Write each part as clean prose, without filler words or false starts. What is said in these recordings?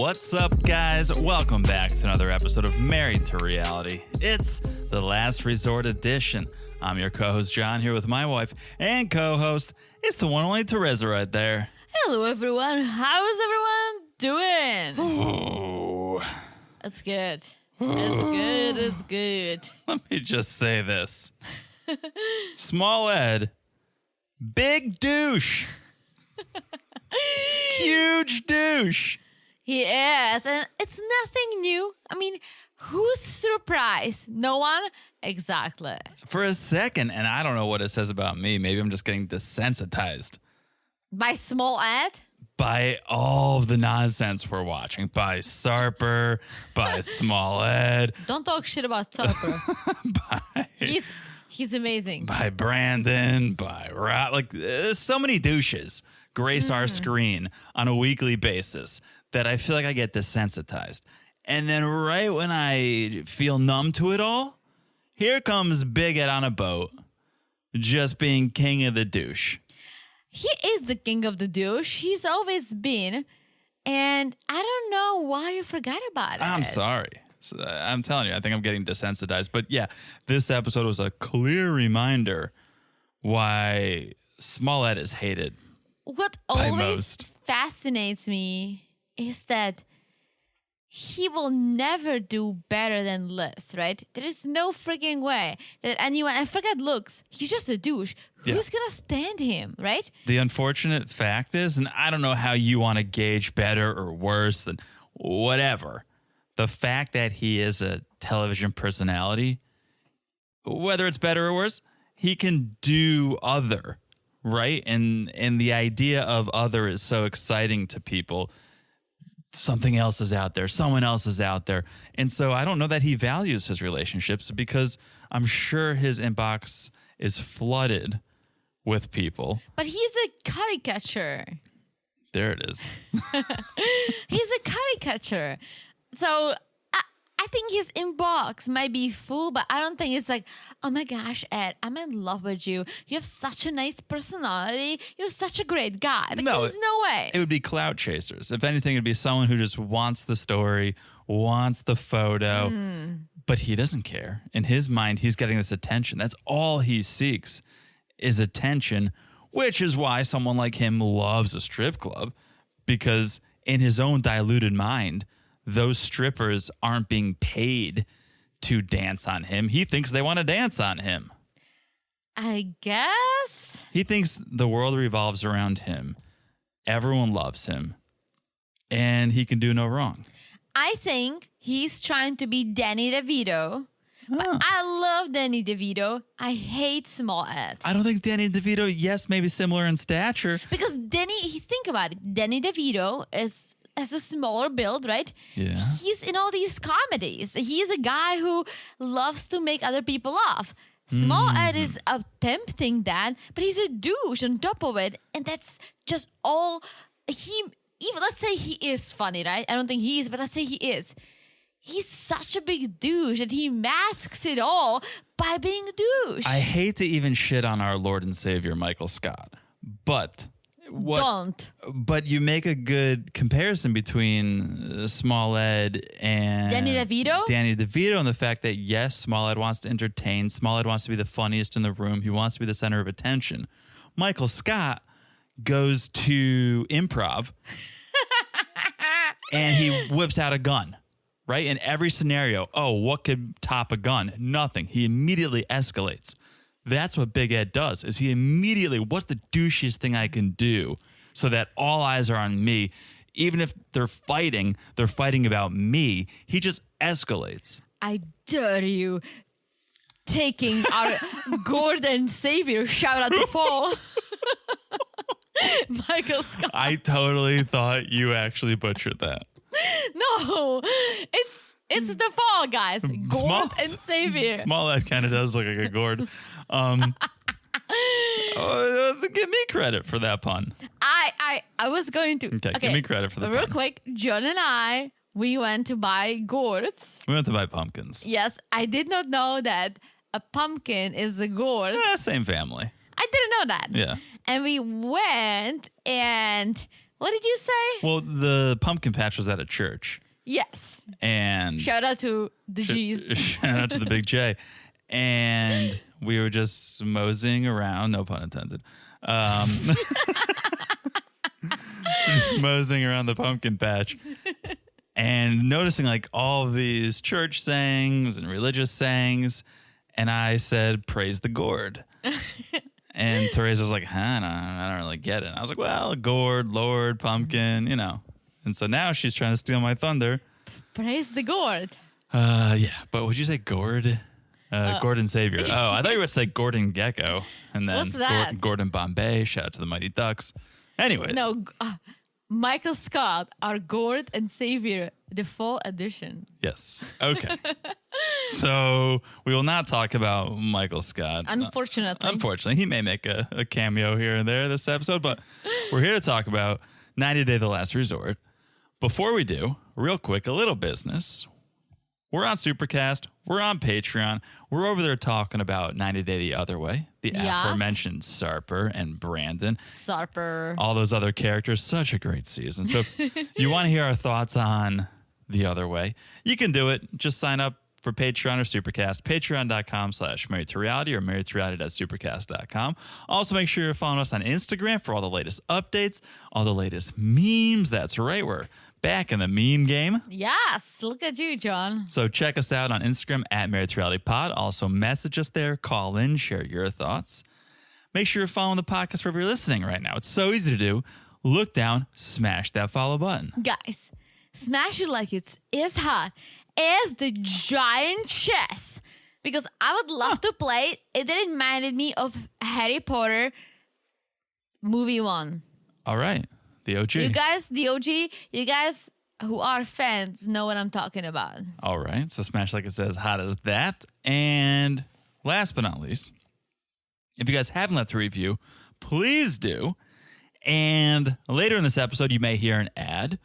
What's up, guys? Welcome back to another episode of Married to Reality. It's the Last Resort edition. I'm your co-host, John, here with my wife and co-host. It's the one and only Teresa right there. Hello, everyone. How is everyone doing? Ooh. It's good. It's good. Let me just say this. Small Ed, big douche. Huge douche. He is. And it's nothing new. I mean, who's surprised? No one? Exactly. For a second, and I don't know what it says about me. Maybe I'm just getting desensitized By Small Ed? by all of the nonsense we're watching. By Sarper, by Small Ed, Don't talk shit about Tupper. He's amazing. by Brandon, by Rob. Like, there's so many douches grace our screen on a weekly basis that I feel like I get desensitized. And then right when I feel numb to it all, here comes Big Ed on a boat, just being king of the douche. He is the king of the douche. He's always been. And I don't know why you forgot about it. I'm sorry. So, I'm telling you, I think I'm getting desensitized. But yeah, this episode was a clear reminder why Small Ed is hated. What by always most. fascinates me is that he will never do better than Liz, right? There is no freaking way that anyone, I forget looks, he's just a douche. Who's gonna stand him, right? The unfortunate fact is, and I don't know how you want to gauge better or worse than whatever, the fact that he is a television personality, whether it's better or worse, he can do other, right? And the idea of other is so exciting to people. Something else is out there. Someone else is out there. And so I don't know that he values his relationships because I'm sure his inbox is flooded with people. But he's a caricature. There it is. He's a caricature. So I think his inbox might be full, but I don't think it's like, oh my gosh, Ed, I'm in love with you. You have such a nice personality. You're such a great guy. Like, No, there's no way. It would be clout chasers. If anything, it'd be someone who just wants the story, wants the photo, but he doesn't care. In his mind, he's getting this attention. That's all he seeks is attention, which is why someone like him loves a strip club, because in his own diluted mind, those strippers aren't being paid to dance on him. He thinks they want to dance on him. I guess. He thinks the world revolves around him. Everyone loves him. And he can do no wrong. I think he's trying to be Danny DeVito. But I love Danny DeVito. I hate Small Ed. I don't think Danny DeVito, yes, maybe similar in stature. Because think about it. Danny DeVito has a smaller build, right? Yeah. He's in all these comedies. He's a guy who loves to make other people laugh. Small Ed is attempting that, but he's a douche on top of it. And that's just all even let's say he is funny, right? I don't think he is, but let's say he is. He's such a big douche and he masks it all by being a douche. I hate to even shit on our Lord and Savior, Michael Scott, but Don't. But you make a good comparison between Small Ed and Danny DeVito? Danny DeVito, and the fact that, yes, Small Ed wants to entertain. Small Ed wants to be the funniest in the room. He wants to be the center of attention. Michael Scott goes to improv and he whips out a gun, right? In every scenario, what could top a gun? Nothing. He immediately escalates. That's what Big Ed does, is he immediately, what's the douchiest thing I can do so that all eyes are on me? Even if they're fighting about me. He just escalates. I dare you taking our Gordon Savior shout out to fall. Michael Scott. I totally thought you actually butchered that. No, it's the fall, guys. Gord and Savior. Small Ed kind of does look like a gourd. Give me credit for that pun. I was going to. Okay, give me credit for the real pun. quick, John and I, we went to buy gourds. We went to buy pumpkins. Yes, I did not know that a pumpkin is a gourd. Same family. I didn't know that. Yeah. And we went and What did you say? Well, the pumpkin patch was at a church. Yes. And Shout out to the G's. shout out to the big J. And we were just moseying around, no pun intended. Just moseying around the pumpkin patch and noticing like all of these church sayings and religious sayings. And I said, praise the gourd. And Teresa was like, I don't really get it. And I was like, well, gourd, Lord, pumpkin, you know. And so now she's trying to steal my thunder. Praise the gourd. Yeah. But would you say gourd? Gordon Savior. Oh, I thought you were going to say Gordon Gecko. And then What's that? Gordon Bombay. Shout out to the Mighty Ducks. Anyways. No, Michael Scott, our gourd and savior, the fall edition. Yes. Okay. So we will not talk about Michael Scott. Unfortunately. Unfortunately. He may make a cameo here and there this episode, but we're here to talk about 90 Day The Last Resort. Before we do, real quick, a little business. We're on Supercast. We're on Patreon. We're over there talking about 90 Day the Other Way. The Yes. aforementioned Sarper and Brandon. Sarper. All those other characters. Such a great season. So if you want to hear our thoughts on The Other Way, you can do it. Just sign up for Patreon or Supercast. Patreon.com/marriedtoreality or marriedtoreality.supercast.com. Also, make sure you're following us on Instagram for all the latest updates, all the latest memes. That's right. We're back in the meme game. Yes. Look at you, John. So check us out on Instagram at Married to Reality Pod. Also message us there, call in, share your thoughts. Make sure you're following the podcast wherever you're listening right now. It's so easy to do. Look down, smash that follow button. Guys, smash it like it's as hot as the giant chess. Because I would love to play it. It reminded me of Harry Potter movie 1. All right. The OG. You guys, the OG, you guys who are fans know what I'm talking about. All right. So smash like it's as hot as that. And last but not least, if you guys haven't left a review, please do. And later in this episode, you may hear an ad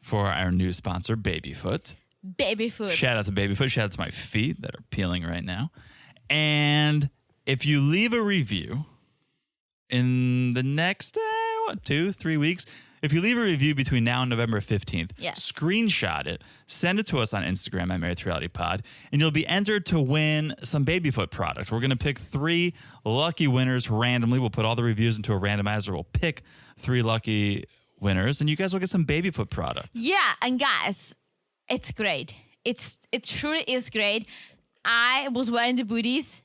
for our new sponsor, Babyfoot. Babyfoot. Shout out to Babyfoot. Shout out to my feet that are peeling right now. And if you leave a review in the next, 2-3 weeks, if you leave a review between now and November 15th, Yes. screenshot it, send it to us on Instagram at Married to Reality Pod, and you'll be entered to win some Babyfoot products. We're going to pick 3 lucky winners randomly. We'll put all the reviews into a randomizer. We'll pick 3 lucky winners, and you guys will get some Babyfoot product. Yeah, and guys, it's great. It truly is great. I was wearing the booties.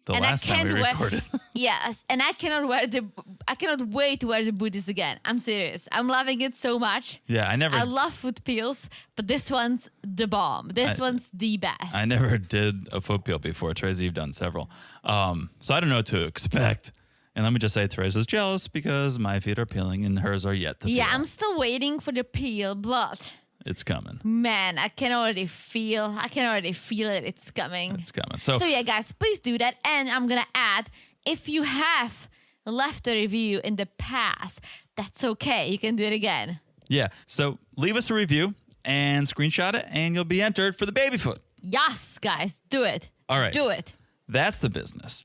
The And last time we recorded. Yes, and I cannot wait to wear the booties again. I'm serious. I'm loving it so much. Yeah, I love foot peels, but this one's the bomb. This one's the best. I never did a foot peel before. Teresa, you've done several. So I don't know what to expect. And let me just say, Teresa's jealous because my feet are peeling and hers are yet to peel. Yeah, I'm still waiting for the peel, but It's coming. man, I can already feel it. It's coming. It's coming. So yeah, guys, please do that. And I'm going to add, if you have left a review in the past, that's okay. You can do it again. yeah. So leave us a review and screenshot it, and you'll be entered for the Babyfoot. Yes, guys, do it. All right. Do it. That's the business.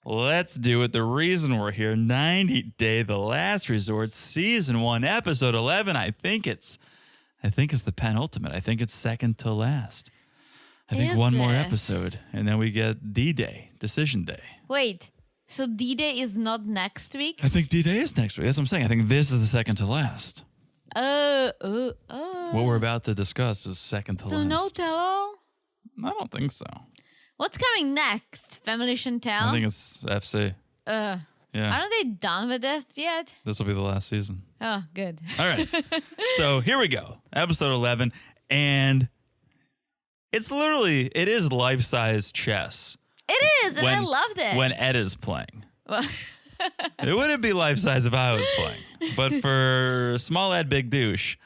Let's do it. The reason we're here, 90 Day The Last Resort, Season 1, Episode 11. I think it's the penultimate. I think it's second to last. I think Is one more it? episode, and then we get D-Day, Decision Day. Wait, so D-Day is not next week? I think D-Day is next week. That's what I'm saying. I think this is the second to last. Oh. What we're about to discuss is second to So last. no tell-all? I don't think so. What's coming next? Family Chantel? I think it's FC. Yeah. Aren't they done with this yet? This will be the last season. Oh, good. All right. So here we go. Episode 11. And it is life-size chess. It is, and I loved it. When Ed is playing. Well, It wouldn't be life-size if I was playing. But for small Ed, big douche,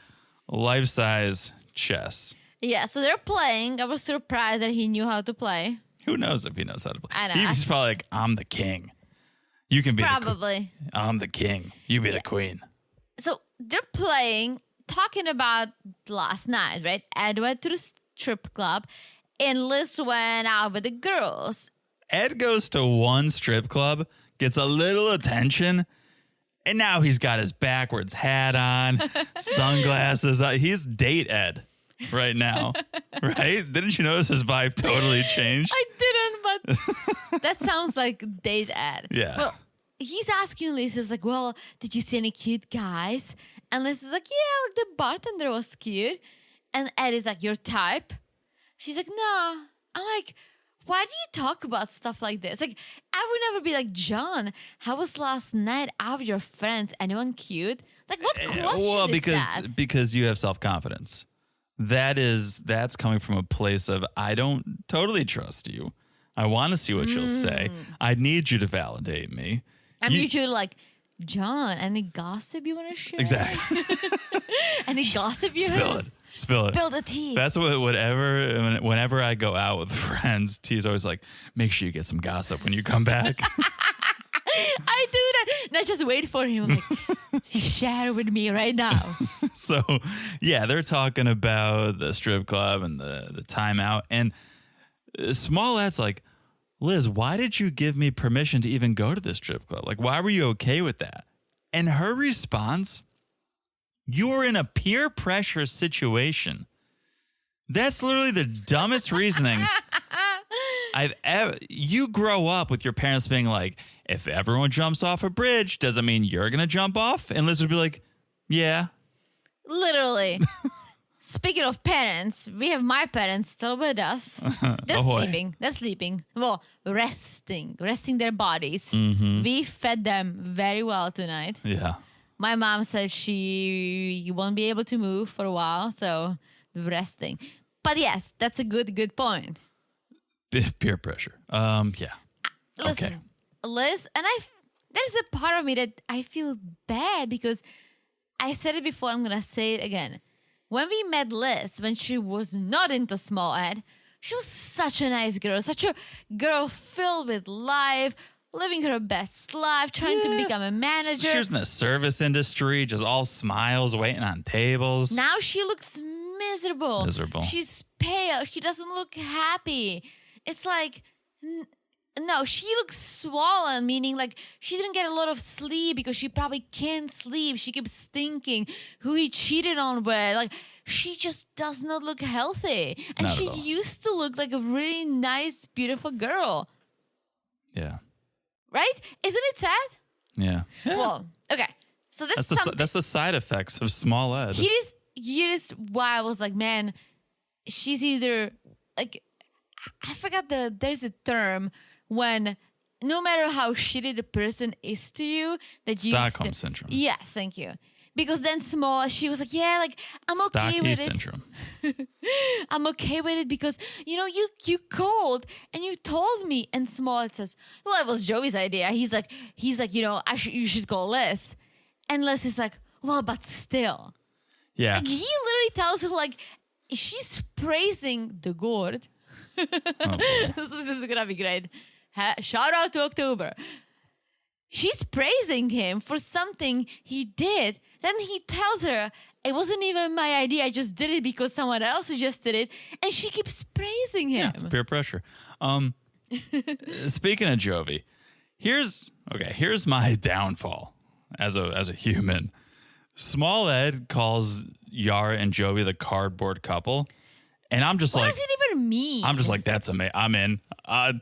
life-size chess. yeah, so they're playing. I was surprised that he knew how to play. Who knows if he knows how to play? I know. He's probably like, I'm the king. You can be Probably. I'm the king. You be the queen. So they're playing, talking about last night, right? Ed went to the strip club, and Liz went out with the girls. Ed goes to one strip club, gets a little attention, And now he's got his backwards hat on, sunglasses on. He's date Ed right now, right? Didn't you notice his vibe totally changed? I didn't, but that sounds like date Ed. Yeah. Well, he's asking Liz, he's like, well, did you see any cute guys? And Liz is like, yeah, like the bartender was cute. And Ed is like, your type? She's like, no. I'm like, why do you talk about stuff like this? Like, I would never be like, John, how was last night out with your friends? Anyone cute? Like, what question is that? Because you have self-confidence. That's coming from a place of, I don't totally trust you. I want to see what you'll say. I need you to validate me. I'm usually like, John, any gossip you want to share? Exactly. Any gossip you Spill have? it. Spill the tea. That's whenever I go out with friends, T's always like, make sure you get some gossip when you come back. I do that. Not just wait for him. I'm like, share with me right now. So, yeah, they're talking about the strip club and the timeout. And Smollett's like, Liz, why did you give me permission to even go to this strip club? Like, why were you okay with that? And her response, you were in a peer pressure situation. That's literally the dumbest reasoning I've ever. You grow up with your parents being like, if everyone jumps off a bridge, doesn't mean you're going to jump off. And Liz would be like, yeah. Literally. Speaking of parents, we have my parents still with us. They're sleeping. They're sleeping. Well, resting their bodies. Mm-hmm. We fed them very well tonight. Yeah. My mom said she won't be able to move for a while, so resting. But yes, that's a good point. Peer pressure. Yeah. Listen, okay. Liz, and there's a part of me that I feel bad because I said it before, I'm going to say it again. When we met Liz, when she was not into small Ed, she was such a nice girl, such a girl filled with life, living her best life, trying to become a manager. She was in the service industry, just all smiles, waiting on tables. Now she looks miserable. She's pale. She doesn't look happy. It's like, no, she looks swollen, meaning like she didn't get a lot of sleep because she probably can't sleep. She keeps thinking who he cheated on with. Like, she just does not look healthy. And she used to look like a really nice, beautiful girl. Yeah. Right? Isn't it sad? Yeah. Well, okay. So that's the side effects of small Ed. Here's why I was like, man, she's either like, I forgot there's a term when no matter how shitty the person is to you, that you Stockholm syndrome. Yes, thank you. Because then small, she was like, yeah, like I'm okay with syndrome. it. I'm okay with it because you called and you told me. And small says, well, it was Joey's idea. He's like, you should call Liz. And Liz is like, well, but still. Yeah. Like, he literally tells her like she's praising the gourd. This is gonna be great. Shout out to October. She's praising him for something he did. Then he tells her, it wasn't even my idea. I just did it because someone else suggested it. And she keeps praising him. Yeah, it's peer pressure. Speaking of Jovi, here's my downfall as a human. Small Ed calls Yara and Jovi the cardboard couple. And I'm just what like, does it even mean? I'm just like, that's amazing. I'm in.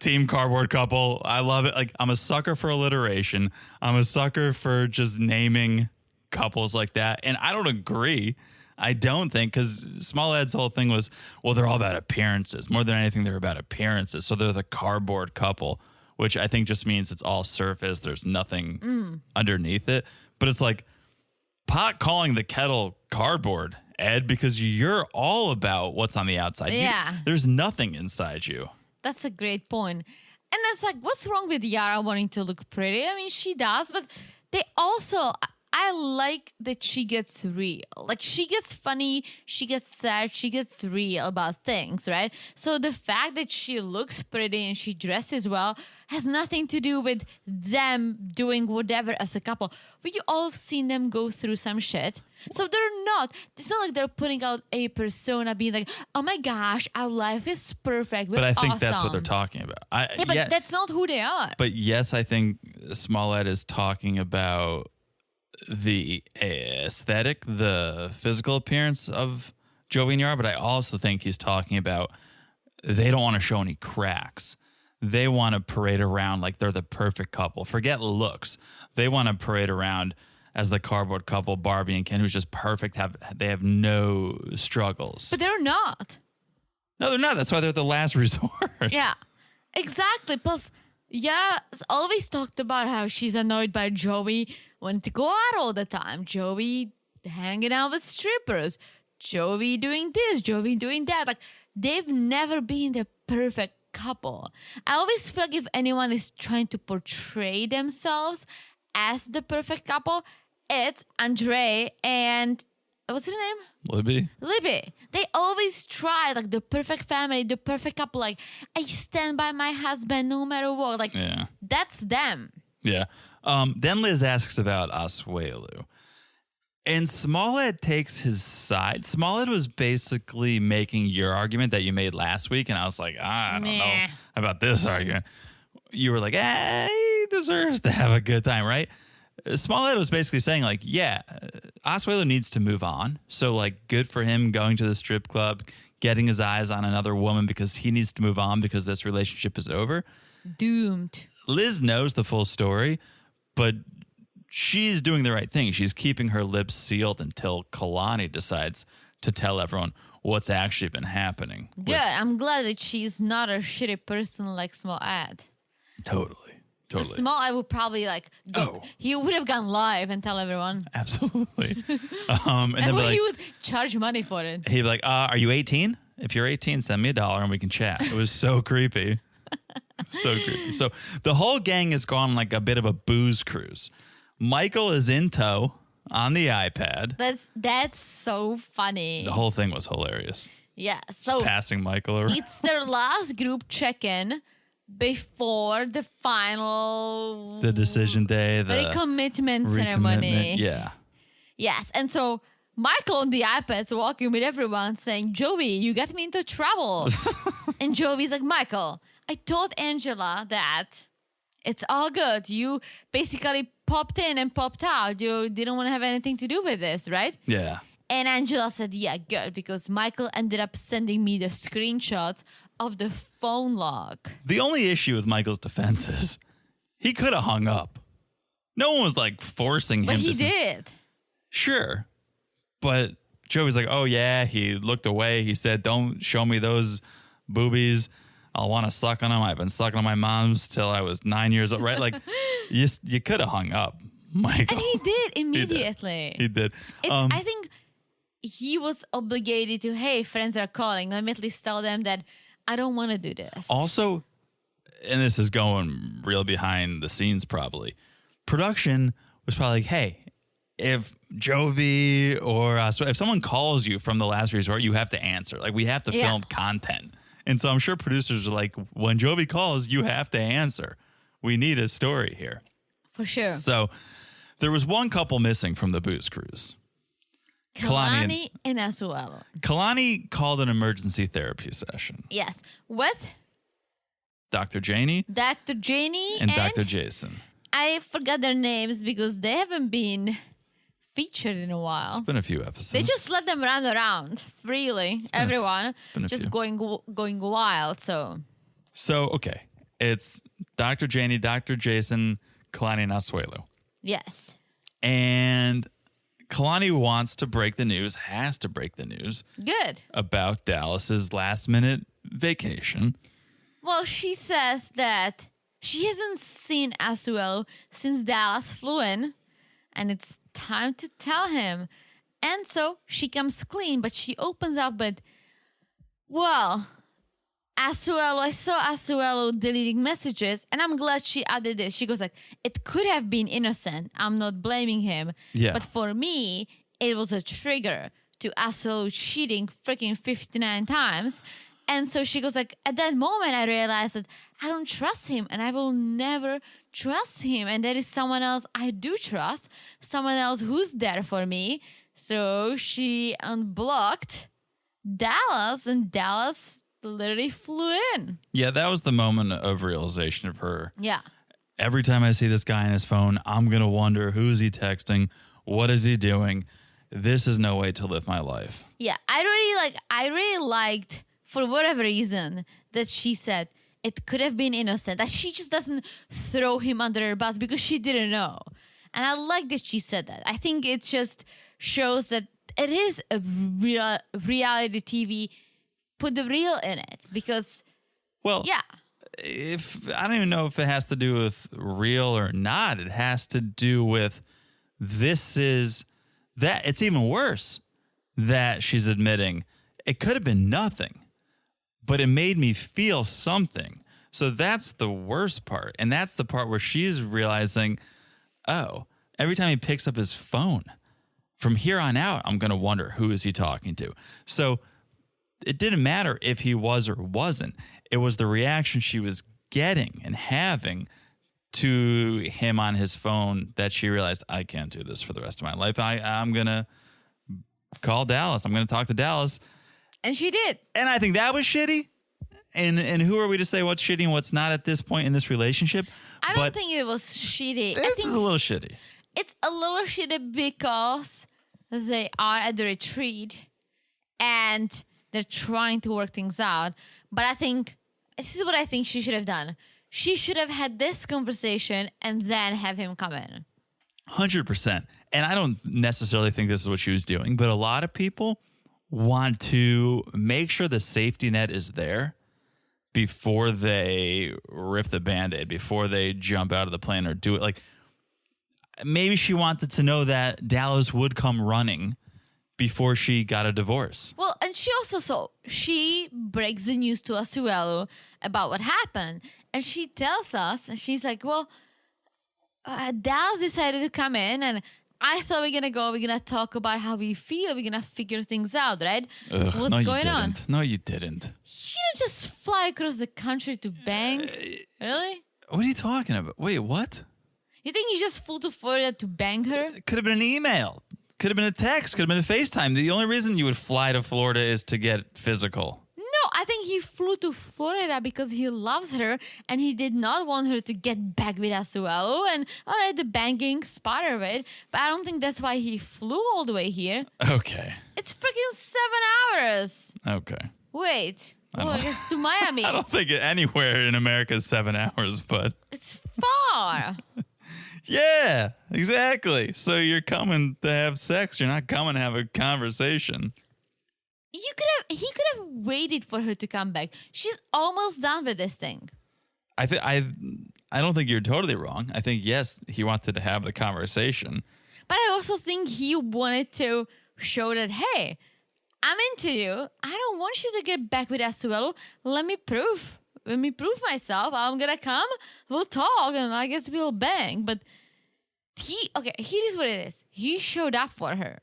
Team cardboard couple. I love it. Like, I'm a sucker for alliteration. I'm a sucker for just naming couples like that. And I don't agree. I don't think, because Small Ed's whole thing was, well, they're all about appearances. More than anything, they're about appearances. So they're the cardboard couple, which I think just means it's all surface. There's nothing underneath it. But it's like pot calling the kettle cardboard, Ed, because you're all about what's on the outside. Yeah. There's nothing inside you. That's a great point. And that's like, what's wrong with Yara wanting to look pretty? I mean, she does, but they also, I like that she gets real. Like, she gets funny, she gets sad, she gets real about things, right? So the fact that she looks pretty and she dresses well has nothing to do with them doing whatever as a couple. We all have seen them go through some shit. So it's not like they're putting out a persona being like, oh my gosh, our life is perfect. We're but I think awesome. that's what they're talking about. But that's not who they are. But yes, I think Small Ed is talking about the aesthetic, the physical appearance of Jovi and Yara, but I also think he's talking about they don't want to show any cracks. They want to parade around like they're the perfect couple. Forget looks. They want to parade around as the cardboard couple, Barbie and Ken, who's just perfect. They have no struggles. But they're not. No, they're not. That's why they're the last resort. Yeah, exactly. Plus, Yara's always talked about how she's annoyed by Jovi wanting to go out all the time. Jovi hanging out with strippers. Jovi doing this. Jovi doing that. Like, they've never been the perfect couple. I always feel like if anyone is trying to portray themselves as the perfect couple, it's Andre and what's her name? Libby. They always try like the perfect family, the perfect couple. Like, I stand by my husband no matter what. Like, that's them. Yeah. Then Liz asks about Asuelu. And Smallhead takes his side. Smallhead was basically making your argument that you made last week. And I was like, I don't know about this argument. You were like, he deserves to have a good time, right? Smallhead was basically saying, like, Asuelu needs to move on. So, like, good for him going to the strip club, getting his eyes on another woman because he needs to move on because this relationship is over. Doomed. Liz knows the full story, but she's doing the right thing. She's keeping her lips sealed until Kalani decides to tell everyone what's actually been happening. Good. I'm glad that she's not a shitty person like Small Ed. Totally. Small Ed would probably he would have gone live and tell everyone. Absolutely. And then he would charge money for it. He'd be like, are you 18? If you're 18, send me $1 and we can chat. It was so creepy. So creepy. So the whole gang has gone like a bit of a booze cruise. Michael is in tow on the iPad. That's so funny. The whole thing was hilarious. Yeah. So just passing Michael around. It's their last group check-in before the final... The decision day. The recommitment ceremony. Yeah. Yes. And so Michael on the iPad is walking with everyone saying, Jovi, you got me into trouble. And Jovi's like, Michael, I told Angela that it's all good. You basically popped in and popped out. You didn't want to have anything to do with this, right? Yeah. And Angela said, yeah, good, because Michael ended up sending me the screenshots of the phone log. The only issue with Michael's defense is he could have hung up. No one was like forcing him to. But he did. Sure. But Joey's like, oh yeah, he looked away. He said, don't show me those boobies. I'll want to suck on them. I've been sucking on my mom's till I was 9 years old, right? Like, you could have hung up, Michael. And he did immediately. He did. I think he was obligated to, hey, friends are calling. Let me at least tell them that I don't want to do this. Also, and this is going real behind the scenes probably, production was probably like, hey, if Jovi or if someone calls you from the last resort, you have to answer. Like, we have to film content. And so I'm sure producers are like, when Jovi calls, you have to answer. We need a story here. For sure. So there was one couple missing from the booze cruise. Kalani and Asuelu. Kalani called an emergency therapy session. Yes. With Dr. Janie. Dr. Janie and Dr. Jason. I forgot their names because they haven't been featured in a while. It's been a few episodes. They just let them run around freely. Everyone just going wild. So okay, it's Dr. Janie, Dr. Jason, Kalani, and Asuelu. Yes. And Kalani wants to break the news, has to break the news. Good. About Dallas's last minute vacation. Well, she says that she hasn't seen Asuelu since Dallas flew in, and it's time to tell him. And so she comes clean, but she opens up with, well, Asuelu, I saw Asuelu deleting messages, and I'm glad she added this. She goes like, it could have been innocent. I'm not blaming him. Yeah. But for me, it was a trigger to Asuelu cheating freaking 59 times. And so she goes like, at that moment, I realized that I don't trust him, and I will never trust him. And there is someone else I do trust, someone else who's there for me. So she unblocked Dallas, and Dallas literally flew in. Yeah, that was the moment of realization of her. Yeah. Every time I see this guy on his phone, I'm going to wonder, who is he texting? What is he doing? This is no way to live my life. Yeah, I really liked, for whatever reason, that she said it could have been innocent. That she just doesn't throw him under a bus because she didn't know. And I like that she said that. I think it just shows that it is a reality TV. Put the real in it because, Well, yeah. if I don't even know if it has to do with real or not. It has to do with this is that. It's even worse that she's admitting it could have been nothing, but it made me feel something. So that's the worst part. And that's the part where she's realizing, oh, every time he picks up his phone, from here on out, I'm going to wonder, who is he talking to? So it didn't matter if he was or wasn't. It was the reaction she was getting and having to him on his phone that she realized, I can't do this for the rest of my life. I'm going to call Dallas. I'm going to talk to Dallas. And she did. And I think that was shitty. And who are we to say what's shitty and what's not at this point in this relationship? I don't think it was shitty. This is a little shitty. It's a little shitty because they are at the retreat and they're trying to work things out. But I think this is what I think she should have done. She should have had this conversation and then have him come in. 100%. And I don't necessarily think this is what she was doing, but a lot of people want to make sure the safety net is there before they rip the Band-Aid, before they jump out of the plane or do it. Like, maybe she wanted to know that Dallas would come running before she got a divorce. Well, and she breaks the news to Asuelu about what happened. And she tells us, and she's like, well, Dallas decided to come in and I thought we're going to talk about how we feel. We're going to figure things out, right? Ugh, What's no, going you on? didn't. No, you didn't. You don't just fly across the country to bang. Really? What are you talking about? Wait, what? You think you just flew to Florida to bang her? It could have been an email. Could have been a text. Could have been a FaceTime. The only reason you would fly to Florida is to get physical. No, I think he flew to Florida because he loves her and he did not want her to get back with Asuelu. And all right, the banging's part of it, but I don't think that's why he flew all the way here. Okay. It's freaking 7 hours. Okay. Wait. Well, I guess to Miami. I don't think anywhere in America is 7 hours, but It's far. yeah, exactly. So you're coming to have sex. You're not coming to have a conversation. He could have waited for her to come back. She's almost done with this thing. I don't think you're totally wrong. I think, yes, he wanted to have the conversation. But I also think he wanted to show that, hey, I'm into you. I don't want you to get back with Asuelu. Let me prove myself. I'm gonna come. We'll talk, and I guess we'll bang. But here is what it is. He showed up for her.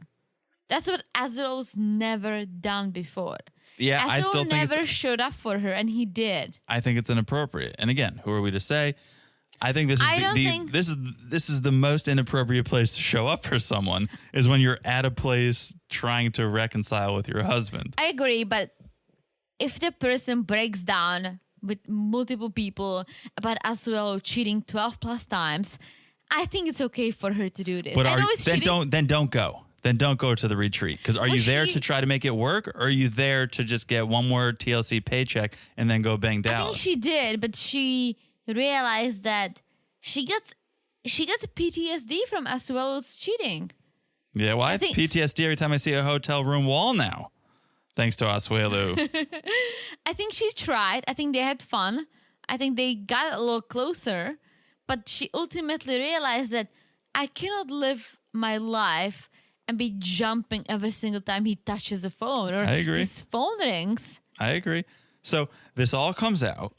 That's what Asuelu's never done before. Yeah, I still think never showed up for her, and he did. I think it's inappropriate. And again, who are we to say? I think this is this is the most inappropriate place to show up for someone is when you're at a place trying to reconcile with your husband. I agree, but if the person breaks down with multiple people about Asuelu cheating 12 plus times, I think it's okay for her to do this. But I know it's cheating. Then don't go. Then don't go to the retreat. Because are you there to try to make it work, or are you there to just get one more TLC paycheck and then go bang Dallas? I think she did, but she realized that she gets PTSD from Asuelu's cheating. Yeah, well, I have PTSD every time I see a hotel room wall now, thanks to Asuelu. I think she tried. I think they had fun. I think they got a little closer, but she ultimately realized that I cannot live my life and be jumping every single time he touches the phone or I agree. his phone rings. I agree. So this all comes out,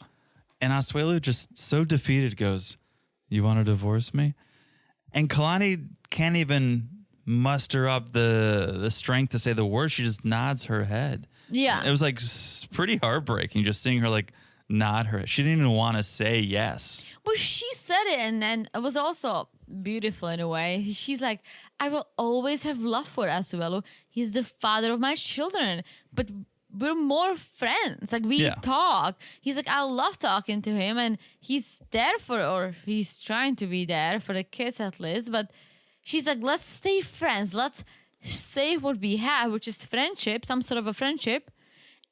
and Asuelu just so defeated goes, "You want to divorce me?" And Kalani can't even muster up the strength to say the word. She just nods her head. Yeah. It was like pretty heartbreaking just seeing her like nod her head. She didn't even want to say yes. Well, she said it, and then it was also beautiful in a way. She's like, I will always have love for Asuelu. He's the father of my children. But we're more friends. Like we Yeah. talk. He's like, I love talking to him, and he's there or he's trying to be there for the kids at least. But she's like, let's stay friends. Let's save what we have, which is friendship, some sort of a friendship,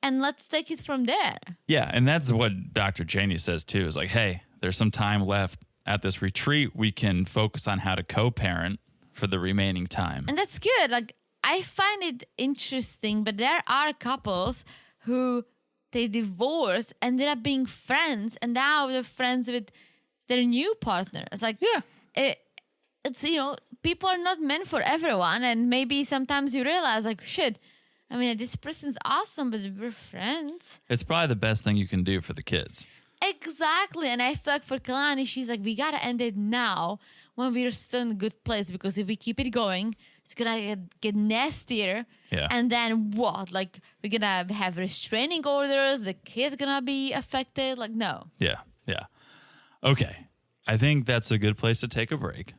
and let's take it from there. Yeah, and that's what Dr. Cheney says too. Is like, hey, there's some time left at this retreat. We can focus on how to co-parent for the remaining time. And that's good. Like, I find it interesting, but there are couples who they divorce, ended up being friends, and now they're friends with their new partner. It's like, Yeah. It's, people are not meant for everyone. And maybe sometimes you realize, like, shit, I mean, this person's awesome, but we're friends. It's probably the best thing you can do for the kids. Exactly. And I feel like for Kalani, she's like, we got to end it now when we're still in a good place, because if we keep it going, it's going to get nastier. Yeah. And then what? Like, we're going to have restraining orders. The kid's going to be affected. Like, no. Yeah. Yeah. Okay. I think that's a good place to take a break.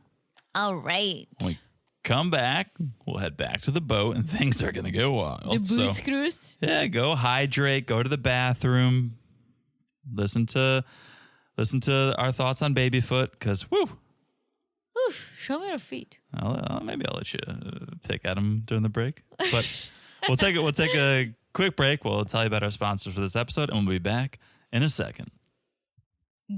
All right. When we come back, we'll head back to the boat and things are going to go wild. The booze cruise. Yeah, go hydrate, go to the bathroom, listen to our thoughts on Babyfoot, because Oof, show me your feet. maybe I'll let you pick at them during the break. But we'll take a quick break. We'll tell you about our sponsors for this episode, and we'll be back in a second.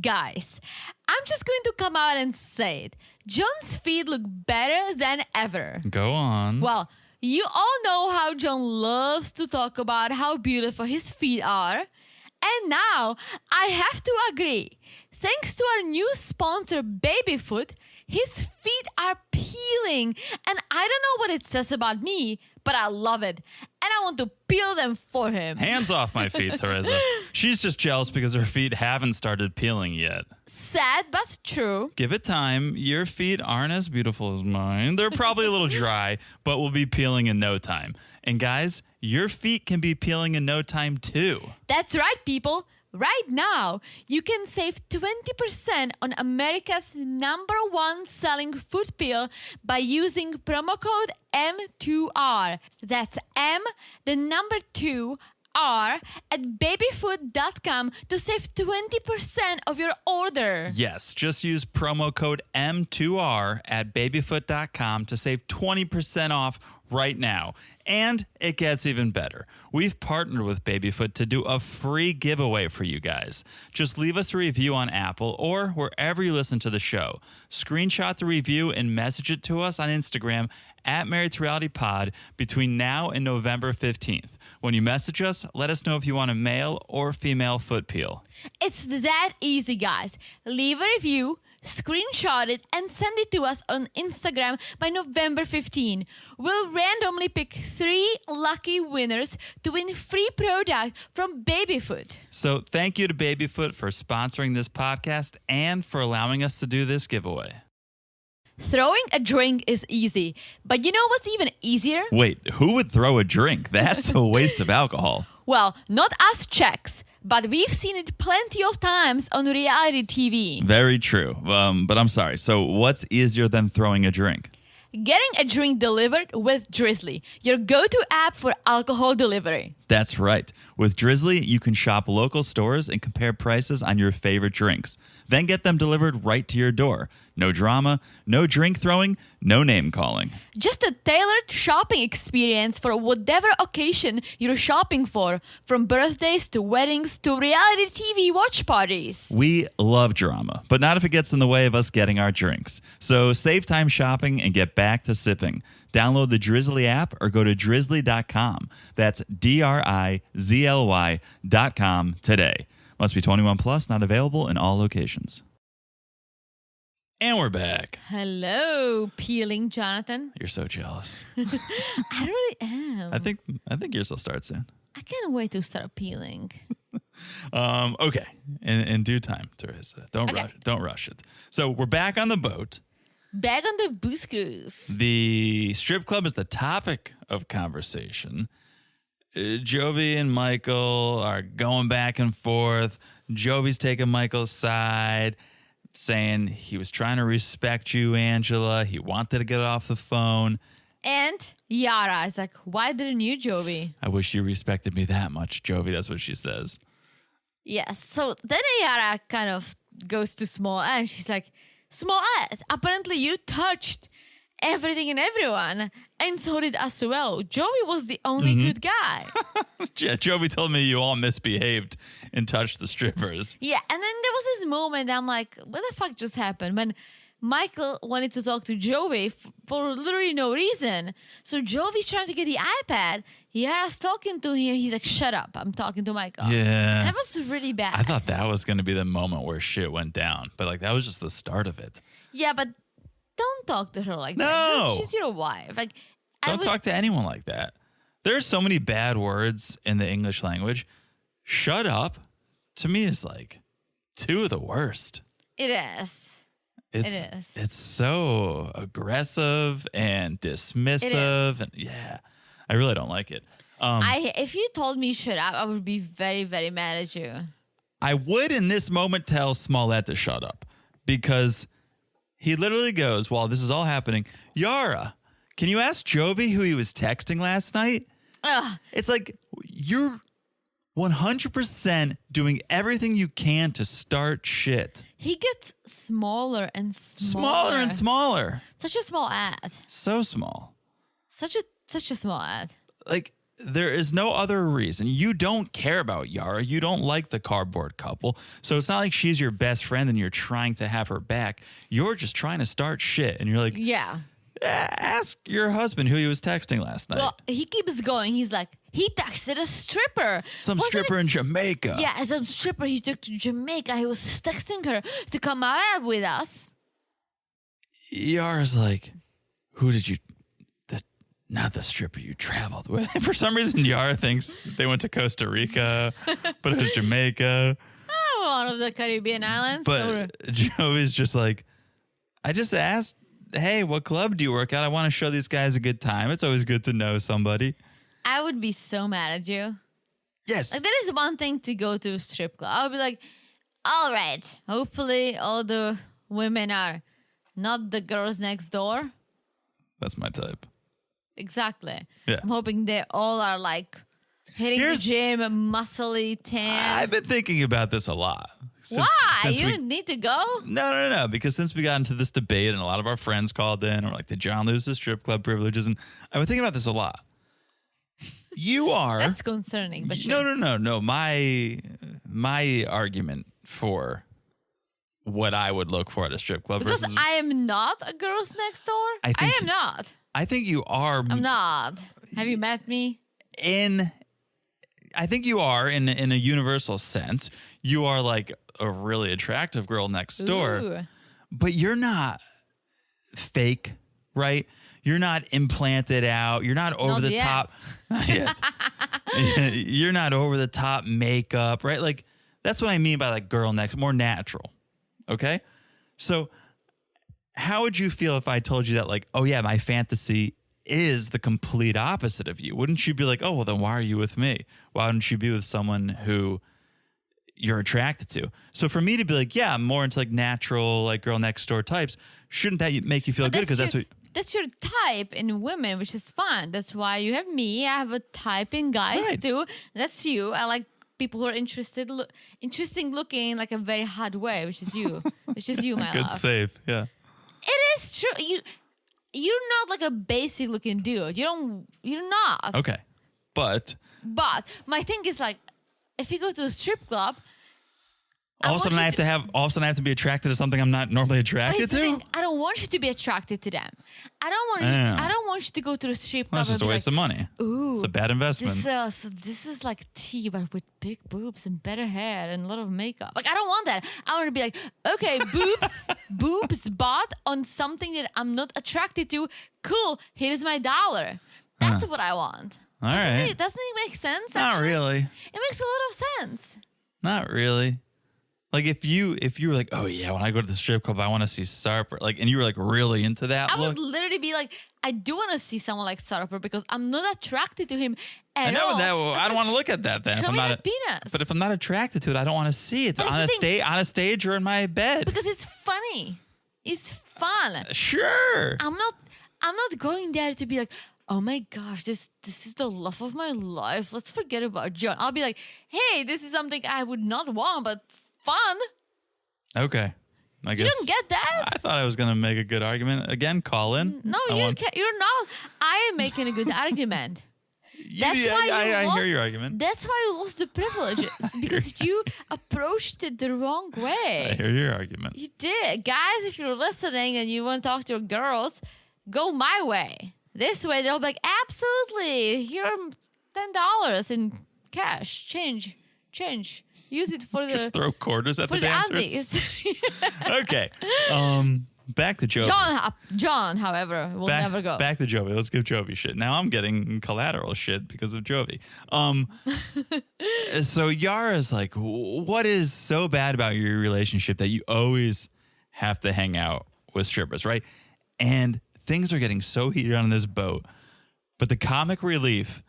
Guys, I'm just going to come out and say it. John's feet look better than ever. Go on. Well, you all know how John loves to talk about how beautiful his feet are. And now, I have to agree. Thanks to our new sponsor, Babyfoot, his feet are peeling. And I don't know what it says about me, but I love it. And I want to peel them for him. Hands off my feet, Teresa. She's just jealous because her feet haven't started peeling yet. Sad, but true. Give it time. Your feet aren't as beautiful as mine. They're probably a little dry, but will be peeling in no time. And guys, your feet can be peeling in no time too. That's right, people. Right now, you can save 20% on America's #1 selling foot peel by using promo code M2R. That's M, the number 2, R at babyfoot.com to save 20% of your order. Yes, just use promo code M2R at babyfoot.com to save 20% off right now. And it gets even better. We've partnered with Babyfoot to do a free giveaway for you guys. Just leave us a review on Apple or wherever you listen to the show. Screenshot the review and message it to us on Instagram at Married to Reality Pod between now and November 15th. When you message us, let us know if you want a male or female foot peel. It's that easy, guys. Leave a review, screenshot it, and send it to us on Instagram by November 15. We'll randomly pick 3 lucky winners to win free product from Babyfoot. So thank you to Babyfoot for sponsoring this podcast and for allowing us to do this giveaway. Throwing a drink is easy, but you know what's even easier? Wait, who would throw a drink? That's a waste of alcohol. Well, not us Czechs, but we've seen it plenty of times on reality TV. Very true. But I'm sorry. So what's easier than throwing a drink? Getting a drink delivered with Drizzly, your go-to app for alcohol delivery. That's right. With Drizzly, you can shop local stores and compare prices on your favorite drinks. Then get them delivered right to your door. No drama, no drink throwing, no name calling. Just a tailored shopping experience for whatever occasion you're shopping for, from birthdays to weddings to reality TV watch parties. We love drama, but not if it gets in the way of us getting our drinks. So save time shopping and get back to sipping. Download the Drizzly app or go to drizzly.com. That's DRIZLY.com today. Must be 21 plus, not available in all locations. And we're back. Hello, peeling Jonathan. You're so jealous. I really am. I think yours will start soon. I can't wait to start peeling. Okay. In due time, Teresa. Don't rush it. So we're back on the boat. Back on the booze cruise. The strip club is the topic of conversation. Jovi and Michael are going back and forth. Jovi's taking Michael's side, saying he was trying to respect you, Angela. He wanted to get off the phone. And Yara is like, why didn't you, Jovi? I wish you respected me that much, Jovi. That's what she says. Yes. So then Yara kind of goes to Small Ed and she's like, Small Ed, apparently you touched everything and everyone. And so did Asuelu. Jovi was the only good guy. Yeah, Jovi told me you all misbehaved and touched the strippers. Yeah. And then there was this moment I'm like, what the fuck just happened? When Michael wanted to talk to Jovi for literally no reason. So Jovi's trying to get the iPad. Yara's talking to him. He's like, shut up. I'm talking to Michael. Yeah. That was really bad. I thought that was going to be the moment where shit went down. But like that was just the start of it. Yeah, but don't talk to her like that. No. Dude, she's your wife. Like, Don't talk to anyone like that. There's so many bad words in the English language. Shut up, to me, is like two of the worst. It is. It is. It's so aggressive and dismissive. And yeah, I really don't like it. If you told me shut up, I would be very, very mad at you. I would in this moment tell Smollett to shut up because he literally goes, while this is all happening, Yara, can you ask Jovi who he was texting last night? Ugh. It's like you're 100% doing everything you can to start shit. He gets smaller and smaller. Smaller and smaller. Such a small ad. So small. Such a small ad. Like, there is no other reason. You don't care about Yara. You don't like the cardboard couple. So it's not like she's your best friend and you're trying to have her back. You're just trying to start shit. And you're like, Yeah. Ask your husband who he was texting last night. Well, he keeps going. He's like, he texted a stripper. Some Wasn't stripper it- in Jamaica. Yeah, some stripper he took to Jamaica. He was texting her to come out with us. Yara's like, who did you... Not the stripper you traveled with. For some reason, Yara thinks they went to Costa Rica, but it was Jamaica. Oh, one of the Caribbean islands. But Joey's just like, I just asked, hey, what club do you work at? I want to show these guys a good time. It's always good to know somebody. I would be so mad at you. Yes. Like, that is one thing to go to a strip club. I would be like, all right, hopefully all the women are not the girls next door. That's my type. Exactly. Yeah. I'm hoping they all are like hitting the gym, muscly, tan. I've been thinking about this a lot. Why? You need to go? No. Because since we got into this debate and a lot of our friends called in, or like, did John lose his strip club privileges? And I've been thinking about this a lot. You are. That's concerning. But sure. No. My argument for what I would look for at a strip club Because versus I am not a girls next door. I am not. I think you are. I'm not. Have you met me? I think you are in a universal sense. You are like a really attractive girl next door, Ooh. but you're not fake, right? You're not implanted out. You're not over Not the yet. top. Not yet. You're not over the top makeup, right? Like that's what I mean by like girl next, more natural. Okay, so how would you feel if I told you that, like, oh yeah, my fantasy is the complete opposite of you? Wouldn't you be like, oh, well, then why are you with me? Why wouldn't you be with someone who you're attracted to? So for me to be like, yeah, I'm more into like natural, like girl next door types, shouldn't that make you feel good? Because that's what. That's your type in women, which is fine. That's why you have me. I have a type in guys Right. too. That's you. I like people who are interesting looking, like a very hard way, which is you. Which is you, my Good love. save, yeah. It is true. You're not like a basic looking dude. You're not. Okay, but But my thing is like, if you go to a strip club, all of a sudden I have to be attracted to something I'm not normally but attracted here's the to. thing, I don't want you to be attracted to them. I don't want you to go to the strip club. That's just a and be waste like, of money. Ooh, It's a bad investment. this is like tea, but with big boobs and better hair and a lot of makeup. Like, I don't want that. I want to be like, okay, boobs, but on something that I'm not attracted to. Cool, here's my $1. That's what I want. All right. Doesn't it make sense? Not actually? really. It makes a lot of sense. Not really. Like if you were like, oh yeah, when I go to the strip club, I want to see Sarper. Like, and you were like really into that I look. would literally be like, I do want to see someone like Sarper because I'm not attracted to him at I know all. that. I don't want to look at that then. Show if I'm me not that penis. But if I'm not attracted to it, I don't want to see it But on it's the on a stage or in my bed. Because it's funny. It's fun. Sure. I'm I'm not going there to be like, oh my gosh, this is the love of my life. Let's forget about John. I'll be like, hey, this is something I would not want, but fun. Okay. I guess You don't get that? I thought I was going to make a good argument. Again, call in. No, you're not. I am making a good argument. That's Yeah, why I lost, hear your argument. That's why you lost the privileges because you approached it the wrong I way. hear your argument. You did. Guys, if you're listening and you want to talk to your girls, go my way. This way, they'll be like, absolutely. Here are $10 in cash. Change. Use it for Just throw quarters at for the the dancers. undies. Okay. Back to Jovi. John, however, will never go. Back to Jovi. Let's give Jovi shit. Now I'm getting collateral shit because of Jovi. So Yara's like, what is so bad about your relationship that you always have to hang out with strippers, right? And things are getting so heated on this boat. But the comic relief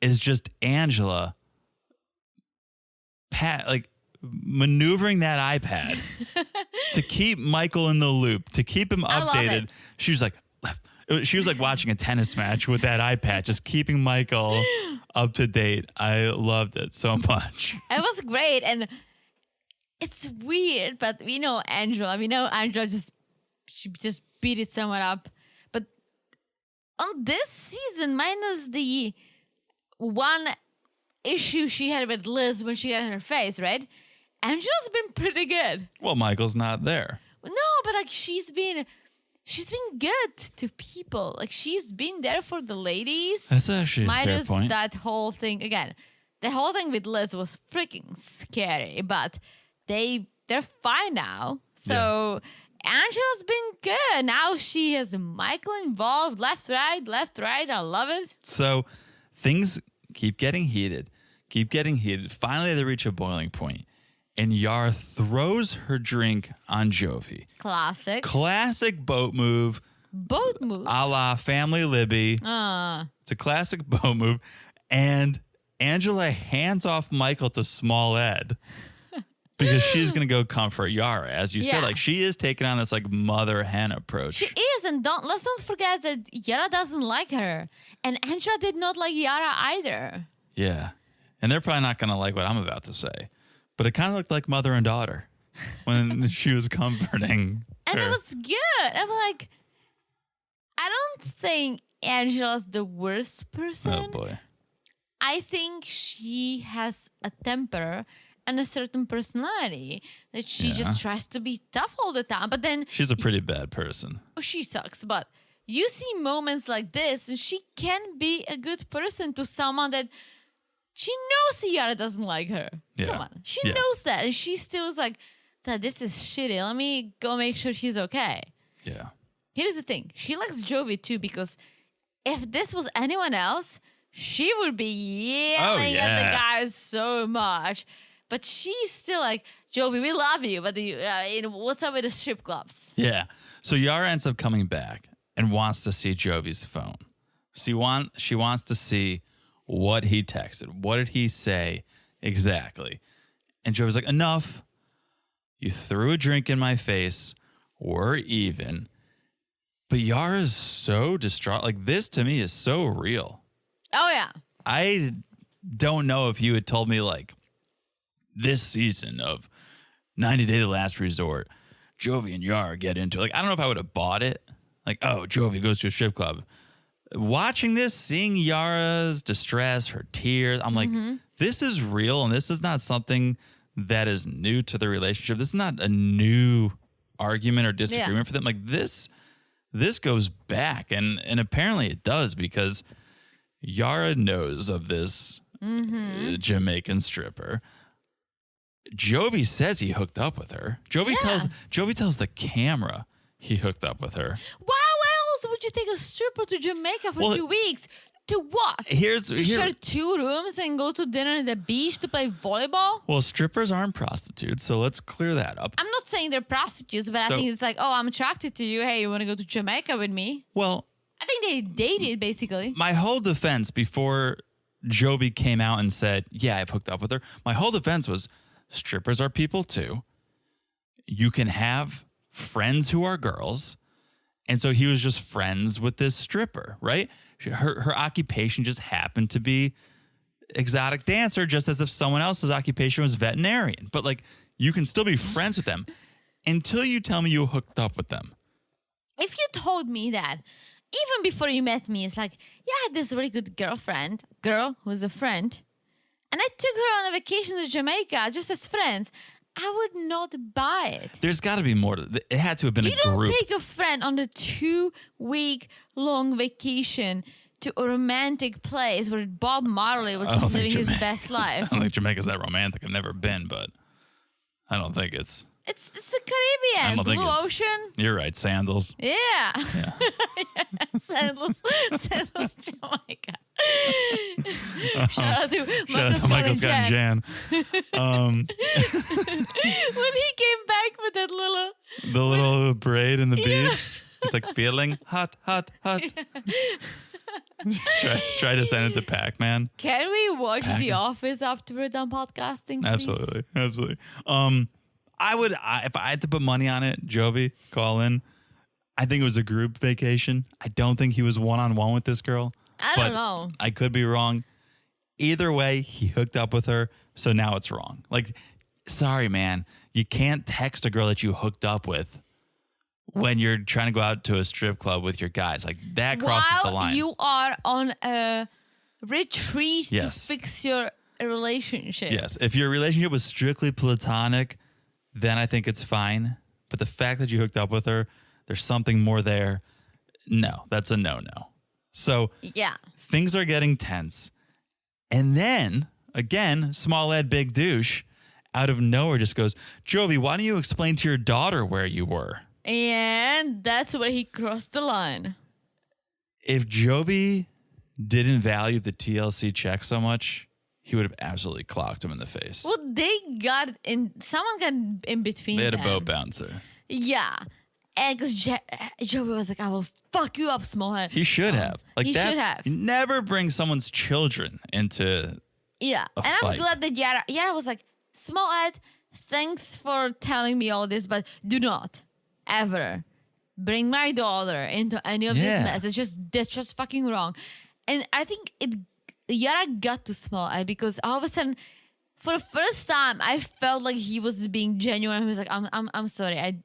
is just Angela maneuvering that iPad to keep Michael in the loop, to keep him I love updated. it. She was like watching a tennis match with that iPad, just keeping Michael up to date. I loved it so much. It was great, and it's weird, but we know Angela. We know Angela she just beat it someone up. But on this season, minus the one issue she had with Liz when she got in her face, right? Angela's been pretty good. Well, Michael's not there. No, but like she's been good to people. Like she's been there for the ladies. That's actually a fair Minus point. that whole thing again. The whole thing with Liz was freaking scary, but they're fine now. So Angela's been good. Now she has Michael involved, left, right. I love it. So things keep getting heated. Finally, they reach a boiling point, and Yara throws her drink on Jovi. Classic boat move. Boat move. A la Family Libby. It's a classic boat move. And Angela hands off Michael to Small Ed because she's going to go comfort Yara. As you said, like she is taking on this like mother hen approach. She is, and let's not forget that Yara doesn't like her. And Angela did not like Yara either. Yeah. And they're probably not going to like what I'm about to say. But it kind of looked like mother and daughter when she was comforting And her. it was good. I'm like, I don't think Angela's the worst person. Oh, boy. I think she has a temper and a certain personality that she just tries to be tough all the time. But then She's a pretty bad person. she sucks. But you see moments like this, and she can be a good person to someone that she knows Yara doesn't like her. Yeah. Come on. She Yeah. knows that. And she still is like, this is shitty. Let me go make sure she's okay. Yeah. Here's the thing. She likes Jovi too, because if this was anyone else, she would be yelling at the guy so much. But she's still like, Jovi, we love you, but what's up with the strip clubs? Yeah. So Yara ends up coming back and wants to see Jovi's phone. She wants to see what he texted. What did he say exactly? And Jovi's like, enough. You threw a drink in my face. We're even. But Yara's so distraught. Like, this to me is so real. Oh, yeah. I don't know if you had told me, like, this season of 90 Day The Last Resort, Jovi and Yara get into it. Like, I don't know if I would have bought it. Like, oh, Jovi goes to a strip club. Watching this, seeing Yara's distress, her tears, I'm like, this is real, and this is not something that is new to the relationship. This is not a new argument or disagreement for them. Like, this goes back, and apparently it does, because Yara knows of this Jamaican stripper. Jovi says he hooked up with her. Jovi tells the camera he hooked up with her. Why else would you take a stripper to Jamaica for 2 weeks? To what? Share 2 rooms and go to dinner at the beach to play volleyball? Well, strippers aren't prostitutes, so let's clear that up. I'm not saying they're prostitutes, but I think it's like, oh, I'm attracted to you. Hey, you want to go to Jamaica with me? Well, I think they dated, basically. My whole defense before Jovi came out and said, yeah, I've hooked up with her, my whole defense was strippers are people too. You can have friends who are girls, And so he was just friends with this stripper, right? Her occupation just happened to be exotic dancer, just as if someone else's occupation was veterinarian. But like, you can still be friends with them until you tell me you hooked up with them. If you told me that, even before you met me, it's like, yeah, I had this really good girl who's a friend, and I took her on a vacation to Jamaica just as friends, I would not buy it. There's got to be more. It had to have been a group. You don't take a friend on a 2-week-long vacation to a romantic place where Bob Marley was just living his best life. I don't think Jamaica's that romantic. I've never been, but I don't think it's... It's the Caribbean, Blue Ocean. You're right, sandals. Yeah. Yeah. Sandals, Jamaica. Shout out to Michael Scott and Jan. When he came back with that little braid and the bead, it's like feeling hot. Try to send it to Pac-Man. Can we watch The Office after we're done podcasting, please? Absolutely. If I had to put money on it, Jovi, call in. I think it was a group vacation. I don't think he was one-on-one with this girl. I don't know. I could be wrong. Either way, he hooked up with her, so now it's wrong. Like, sorry, man. You can't text a girl that you hooked up with when you're trying to go out to a strip club with your guys. Like, that crosses the line. You are on a retreat to fix your relationship. Yes. If your relationship was strictly platonic, then I think it's fine. But the fact that you hooked up with her, there's something more there. No, that's a no-no. So things are getting tense. And then, again, small Ed, big douche, out of nowhere just goes, Jovi, why don't you explain to your daughter where you were? And that's where he crossed the line. If Jovi didn't value the TLC check so much, he would have absolutely clocked him in the face. Well, someone got in between them. They had a boat bouncer. Yeah. And because Jovi was like, I will fuck you up, Smallhead. He should have. Should have. You never bring someone's children into a fight. I'm glad that Yara was like, Smallhead, thanks for telling me all this, but do not ever bring my daughter into any of this mess. That's just fucking wrong. And I think Yara got to Smallhead because all of a sudden, for the first time, I felt like he was being genuine. He was like, I'm sorry.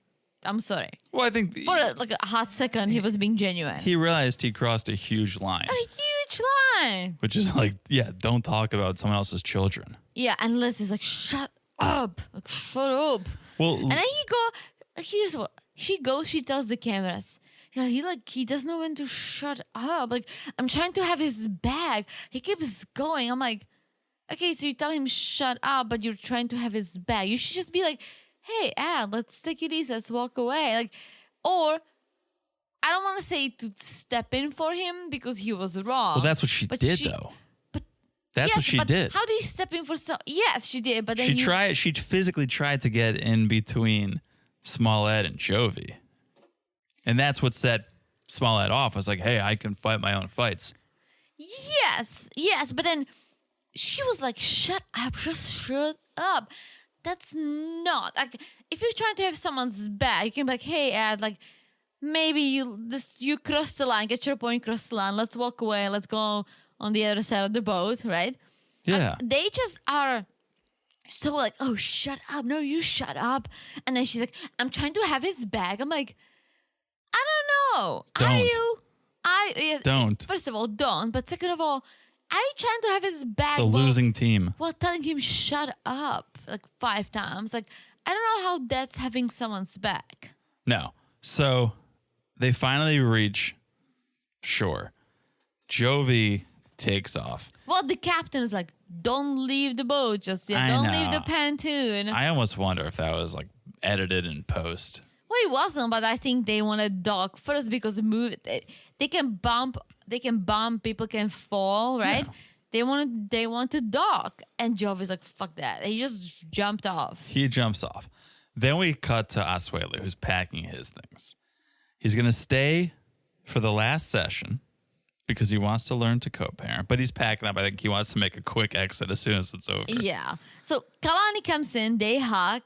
I'm sorry. Well, I think for a hot second, he was being genuine. He realized he crossed a huge line. A huge line. Which is like, don't talk about someone else's children. Yeah, and Liz is like, shut up. Like, shut up. Well, and then she tells the cameras. He doesn't know when to shut up. Like, I'm trying to have his bag. He keeps going. I'm like, okay, so you tell him shut up, but you're trying to have his bag. You should just be like, hey, Ad, let's take it easy. Let's walk away. Like, or I don't want to say to step in for him because he was wrong. Well, that's what she did, though. That's what she did. How do you step in for some? Yes, she did. But then she physically tried to get in between Small Ed and Jovi. And that's what set Small Ed off. I was like, hey, I can fight my own fights. Yes. But then she was like, shut up. Just shut up. That's not. Like, if you're trying to have someone's back, you can be like, hey, Ed, like, maybe you crossed the line. Get your point, cross the line. Let's walk away. Let's go on the other side of the boat, right? Yeah. They just are so like, oh, shut up. No, you shut up. And then she's like, I'm trying to have his bag. I'm like, I don't know. Don't. Don't. First of all, don't. But second of all, are you trying to have his bag? It's a losing team. While telling him shut up like 5 times. Like, I don't know how that's having someone's back. No. So they finally reach shore. Jovi takes off. Well, the captain is like, don't leave the boat just yet. Don't leave the pontoon. I almost wonder if that was like edited in post. Well, it wasn't, but I think they want to dock first because they can bump, people can fall, right? Yeah. They want to dock, and Jovi's like, fuck that. He just jumped off. He jumps off. Then we cut to Asuelu, who's packing his things. He's gonna stay for the last session because he wants to learn to co-parent, but he's packing up. I think he wants to make a quick exit as soon as it's over. Yeah. So Kalani comes in, they hug,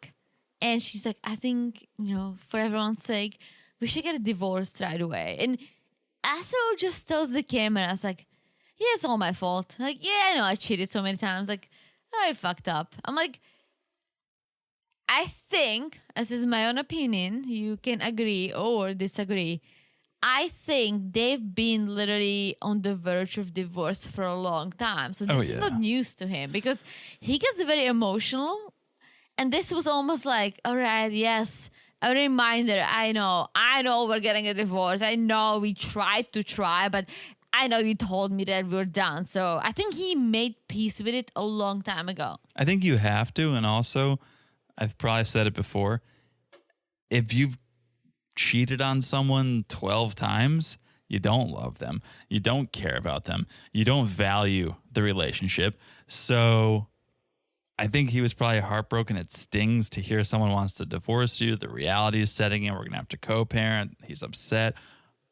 and she's like, I think, for everyone's sake, we should get a divorce right away. And Asuelu just tells the camera, it's like, yeah, it's all my fault. Like, yeah, I know I cheated so many times. Like, I fucked up. I'm like, I think, as is my own opinion, you can agree or disagree. I think they've been literally on the verge of divorce for a long time. So this is not news to him because he gets very emotional. And this was almost like, all right, yes, a reminder. I know we're getting a divorce. I know we tried to try, but I know you told me that we're done. So I think he made peace with it a long time ago. I think you have to. And also, I've probably said it before. If you've cheated on someone 12 times, you don't love them. You don't care about them. You don't value the relationship. So I think he was probably heartbroken. It stings to hear someone wants to divorce you. The reality is setting in. We're going to have to co-parent. He's upset.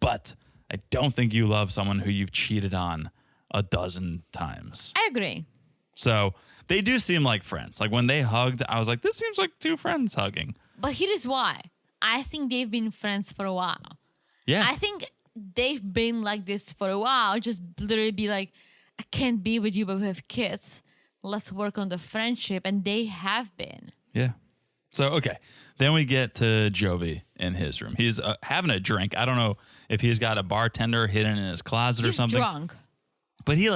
But I don't think you love someone who you've cheated on a dozen times. I agree. So they do seem like friends. Like when they hugged, I was like, this seems like two friends hugging. But here is why. I think they've been friends for a while. Yeah. I think they've been like this for a while. Just literally be like, I can't be with you, but we have kids. Let's work on the friendship. And they have been. Yeah. So, okay. Then we get to Jovi in his room. He's having a drink. I don't know if he's got a bartender hidden in his closet or something. He's drunk. But he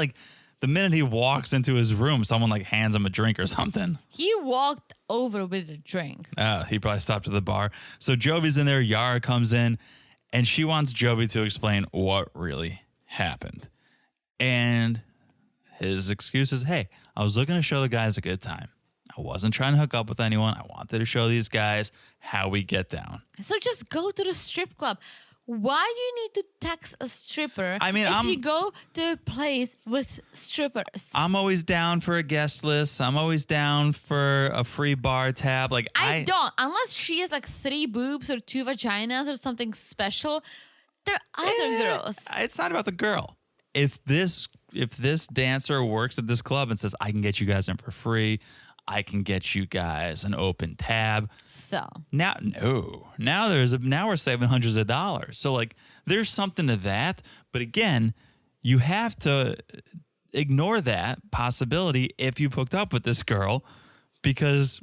the minute he walks into his room, someone hands him a drink or something. He walked over with a drink. He probably stopped at the bar. So Jovi's in there. Yara comes in and she wants Jovi to explain what really happened. And his excuse is, hey, I was looking to show the guys a good time. I wasn't trying to hook up with anyone. I wanted to show these guys how we get down. So just go to the strip club. Why do you need to text a stripper if you go to a place with strippers? I'm always down for a guest list. I'm always down for a free bar tab. I don't. Unless she has 3 boobs or 2 vaginas or something special. There are other girls. It's not about the girl. If this dancer works at this club and says, I can get you guys in for free, I can get you guys an open tab. So now we're saving hundreds of dollars. So there's something to that. But again, you have to ignore that possibility if you've hooked up with this girl because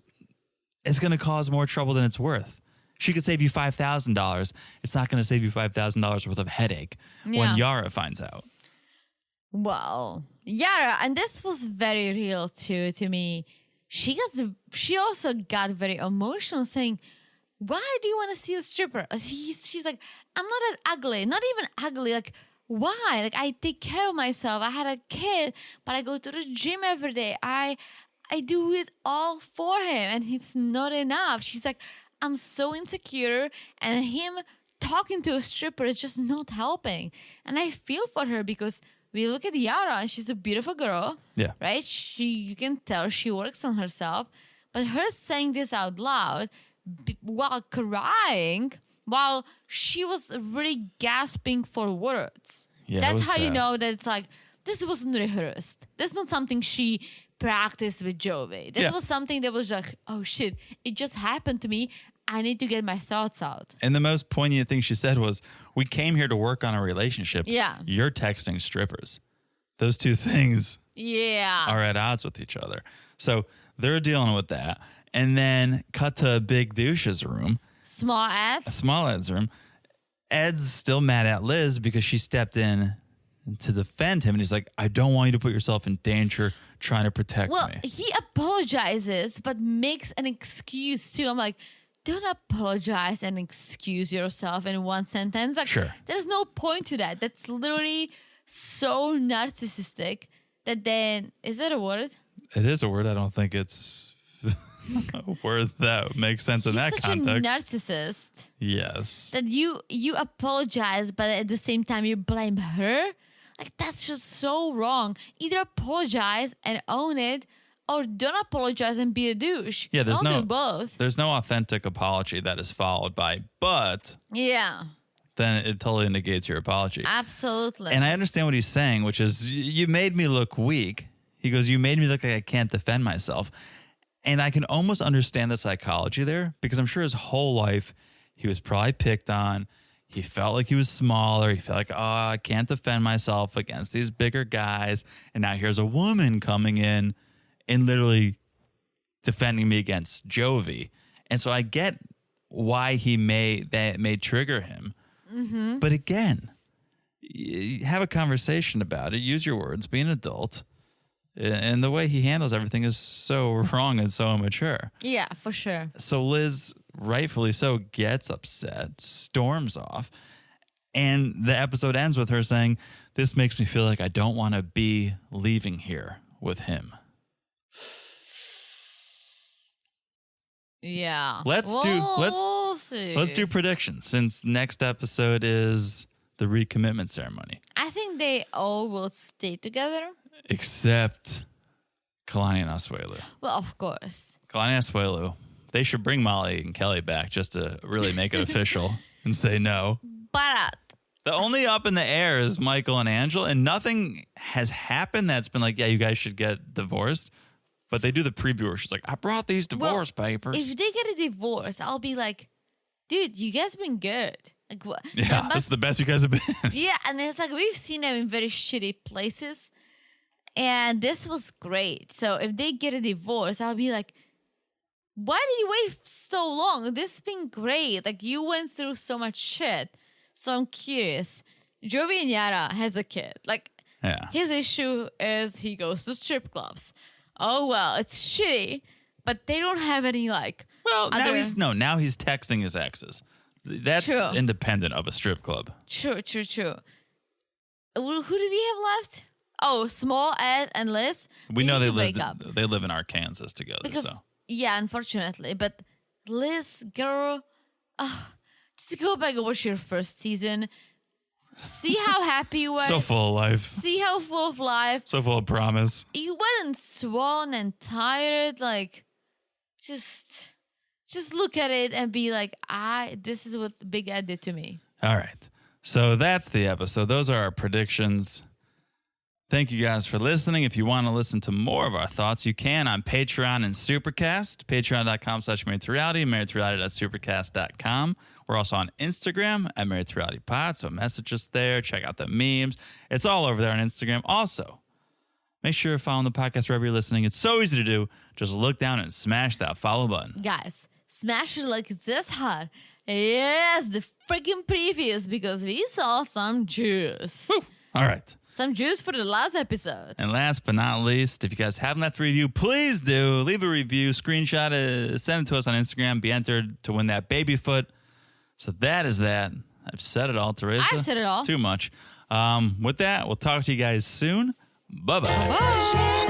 it's going to cause more trouble than it's worth. She could save you $5,000. It's not going to save you $5,000 worth of headache when Yara finds out. Well, Yara, and this was very real too to me. She also got very emotional saying, why do you want to see a stripper? She's like, I'm not that ugly. Not even ugly. Why? I take care of myself. I had a kid, but I go to the gym every day. I do it all for him and it's not enough. She's like, I'm so insecure and him talking to a stripper is just not helping. And I feel for her because we look at Yara and she's a beautiful girl. Yeah. Right? You can tell she works on herself. But her saying this out loud while crying, while she was really gasping for words. Yeah, that's how sad. you know that it's this wasn't rehearsed. That's not something she practiced with Jovi. This was something that was oh shit, it just happened to me. I need to get my thoughts out. And the most poignant thing she said was, we came here to work on a relationship. Yeah. You're texting strippers. Those two things are at odds with each other. So they're dealing with that. And then cut to Big Douche's room. Small Ed's room. Ed's still mad at Liz because she stepped in to defend him. And he's like, I don't want you to put yourself in danger trying to protect me. Well, he apologizes, but makes an excuse too. I'm like, don't apologize and excuse yourself in one sentence. Sure. There's no point to that. That's literally so narcissistic that then, is that a word? It is a word. I don't think it's a word that makes sense in that context. He's such a narcissist. Yes. That you apologize, but at the same time you blame her. That's just so wrong. Either apologize and own it, or don't apologize and be a douche. Yeah, don't do both. There's no authentic apology that is followed by, but then it totally negates your apology. Absolutely. And I understand what he's saying, which is, you made me look weak. He goes, you made me look like I can't defend myself. And I can almost understand the psychology there because I'm sure his whole life He was probably picked on. He felt like he was smaller. He felt like, I can't defend myself against these bigger guys. And now here's a woman coming in and literally defending me against Jovi. And so I get why that may trigger him. Mm-hmm. But again, have a conversation about it. Use your words. Be an adult. And the way he handles everything is so wrong and so immature. Yeah, for sure. So Liz, rightfully so, gets upset, storms off. And the episode ends with her saying, this makes me feel like I don't want to be leaving here with him. Yeah. Let's do predictions, since next episode is the recommitment ceremony. I think they all will stay together. Except Kalani and Asuelu. Well, of course. Kalani and Asuelu. They should bring Molly and Kelly back just to really make it official and say no. But The only up in the air is Michael and Angela, and nothing has happened that's been like, yeah, you guys should get divorced. But they do the preview where she's like, I brought these divorce papers. If they get a divorce, I'll be like, dude, you guys been good. Like, what? Yeah, this is the best you guys have been. Yeah, and it's like we've seen them in very shitty places. And this was great. So if they get a divorce, I'll be like, why did you wait so long? This has been great. Like, you went through so much shit. So I'm curious. Jovi and Yara has a kid. Like, Yeah. his issue is he goes to strip clubs. Oh, well, it's shitty. But they don't have any, like... Well, now other- now he's texting his exes. That's True. independent of a strip club. True. Who do we have left? Oh, Small, Ed, and Liz. We know need they to break live up. they live in Arkansas together. Because, so yeah, unfortunately. But Liz, girl, just go back and watch your first season. See how happy you were. so full of life, See how full of life. so full of promise. You weren't swollen and tired. Like, just look at it and be like, this is what Big Ed did to me. All right, so that's the episode. Those are our predictions. Thank you guys for listening. If you want to listen to more of our thoughts, you can on Patreon and Supercast. Patreon.com/MarriedToReality, MarriedToReality.supercast.com. We're also on Instagram at MarriedToRealityPod, so message us there. Check out the memes. It's all over there on Instagram. Also, make sure you're following the podcast wherever you're listening. It's so easy to do. Just look down and smash that follow button. Guys, smash it like it's this hot. Yes, the freaking previews, because we saw some juice. Woo. All right. Some juice for the last episode. And last but not least, if you guys haven't left a review, please do. Leave a review, screenshot it, send it to us on Instagram. Be entered to win that baby foot. So that is that. I've said it all, Teresa. I've said it all. Too much. With that, we'll talk to you guys soon. Bye-bye. Bye.